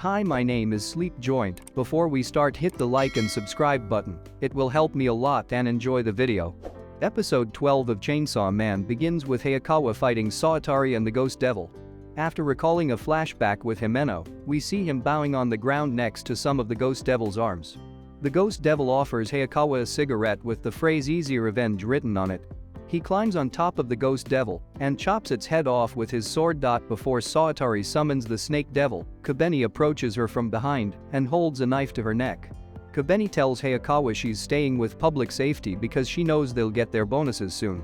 Hi, my name is Sleep Joint. Before we start, hit the like and subscribe button. It will help me a lot, and enjoy the video. Episode 12 of Chainsaw Man begins with Hayakawa fighting Saotari and the Ghost Devil. After recalling a flashback with Himeno, we see him bowing on the ground next to some of the Ghost Devil's arms. The Ghost Devil offers Hayakawa a cigarette with the phrase "Easy Revenge" written on it. He climbs on top of the Ghost Devil and chops its head off with his sword. Before Saotari summons the Snake Devil, Kobeni approaches her from behind and holds a knife to her neck. Kobeni tells Hayakawa she's staying with public safety because she knows they'll get their bonuses soon.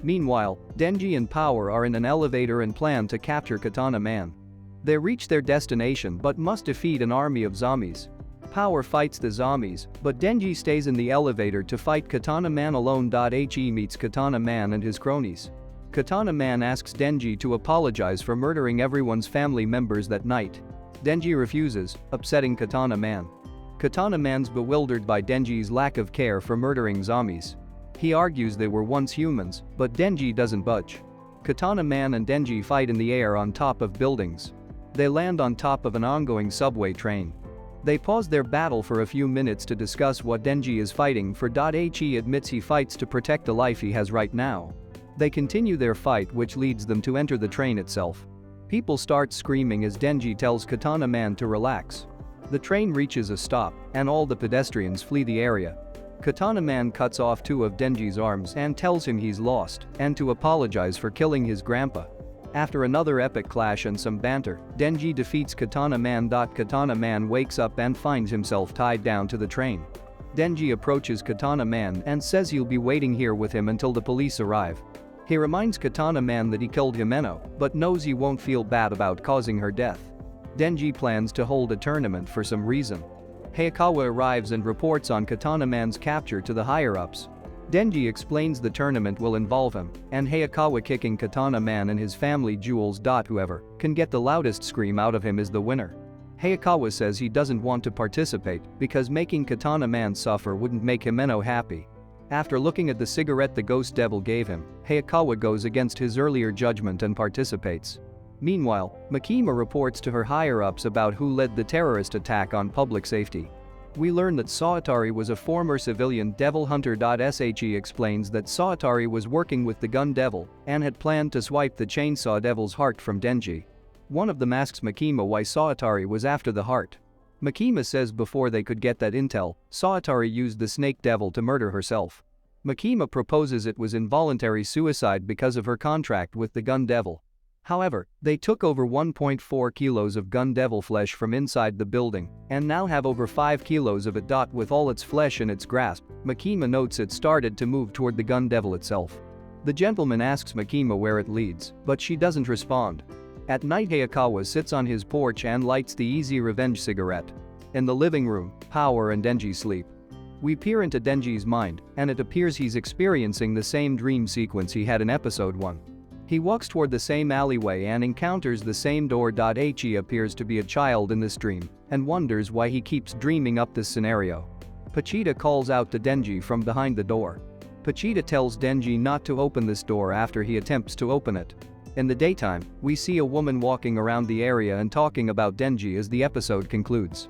Meanwhile, Denji and Power are in an elevator and plan to capture Katana Man. They reach their destination but must defeat an army of zombies. Power fights the zombies, but Denji stays in the elevator to fight Katana Man alone. He meets Katana Man and his cronies. Katana Man asks Denji to apologize for murdering everyone's family members that night. Denji refuses, upsetting Katana Man. Katana Man's bewildered by Denji's lack of care for murdering zombies. He argues they were once humans, but Denji doesn't budge. Katana Man and Denji fight in the air on top of buildings. They land on top of an ongoing subway train. They pause their battle for a few minutes to discuss what Denji is fighting for. He admits he fights to protect the life he has right now. They continue their fight, which leads them to enter the train itself. People start screaming as Denji tells Katana Man to relax. The train reaches a stop, and all the pedestrians flee the area. Katana Man cuts off two of Denji's arms and tells him he's lost and to apologize for killing his grandpa. After another epic clash and some banter, Denji defeats Katana Man. Katana Man wakes up and finds himself tied down to the train. Denji approaches Katana Man and says he'll be waiting here with him until the police arrive. He reminds Katana Man that he killed Himeno, but knows he won't feel bad about causing her death. Denji plans to hold a tournament for some reason. Hayakawa arrives and reports on Katana Man's capture to the higher-ups. Denji explains the tournament will involve him and Hayakawa kicking Katana Man and his family jewels. Whoever can get the loudest scream out of him is the winner. Hayakawa says he doesn't want to participate because making Katana Man suffer wouldn't make Himeno happy. After looking at the cigarette the Ghost Devil gave him, Hayakawa goes against his earlier judgment and participates. Meanwhile, Makima reports to her higher-ups about who led the terrorist attack on public safety. We learn that Saotari was a former civilian devil hunter. She explains that Saotari was working with the Gun Devil and had planned to swipe the Chainsaw Devil's heart from Denji. One of them asks Makima why Saotari was after the heart. Makima says before they could get that intel, Saotari used the Snake Devil to murder herself. Makima proposes it was involuntary suicide because of her contract with the Gun Devil. However, they took over 1.4 kilos of Gun Devil flesh from inside the building and now have over 5 kilos of it. With all its flesh in its grasp, Makima notes it started to move toward the Gun Devil itself. The gentleman asks Makima where it leads, but she doesn't respond. At night Hayakawa sits on his porch and lights the Easy Revenge cigarette. In the living room, Power and Denji sleep. We peer into Denji's mind, and it appears he's experiencing the same dream sequence he had in episode 1. He walks toward the same alleyway and encounters the same door. He appears to be a child in this dream and wonders why he keeps dreaming up this scenario. Pachita calls out to Denji from behind the door. Pachita tells Denji not to open this door after he attempts to open it. In the daytime, we see a woman walking around the area and talking about Denji as the episode concludes.